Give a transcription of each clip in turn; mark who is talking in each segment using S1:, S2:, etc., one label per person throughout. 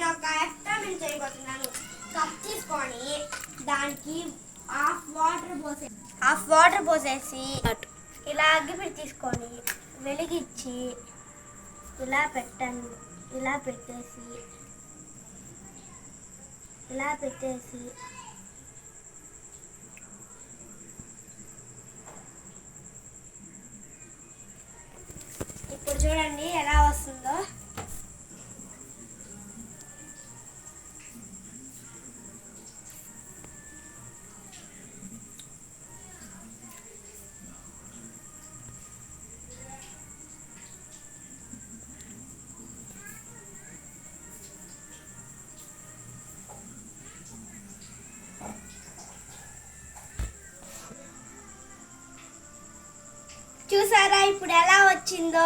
S1: నేను ఒక ఎక్స్పెరిమెంట్ చేయబోతున్నాను. కప్ తీసుకొని దానికి హాఫ్ వాటర్ పోసేసి ఇలా అగ్గిపెట్టి తీసుకొని వెలిగించి ఇలా పెట్టండి. ఇలా పెట్టేసి ఇప్పుడు చూడండి ఎలా వస్తుందో. చూసారా ఇప్పుడు ఎలా వచ్చిందో?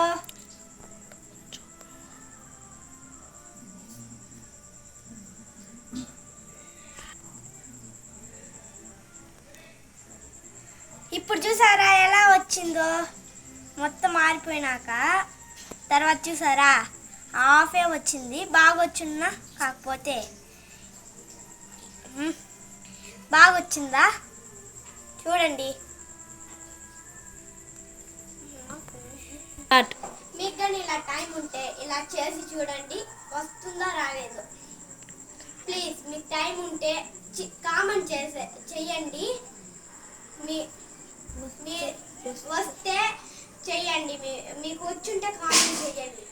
S1: ఇప్పుడు చూసారా ఎలా వచ్చిందో? మొత్తం ఆరిపోయినాక తర్వాత చూసారా హాఫే వచ్చింది. బాగొచ్చిందా? కాకపోతే బాగొచ్చిందా? చూడండి. మీకు కానీ ఇలా టైం ఉంటే ఇలా చేసి చూడండి, వస్తుందో రాలేదో. ప్లీజ్ మీకు టైం ఉంటే కామెంట్ చెయ్యండి. వస్తే చెయ్యండి. మీకు వచ్చుంటే కామెంట్ చెయ్యండి.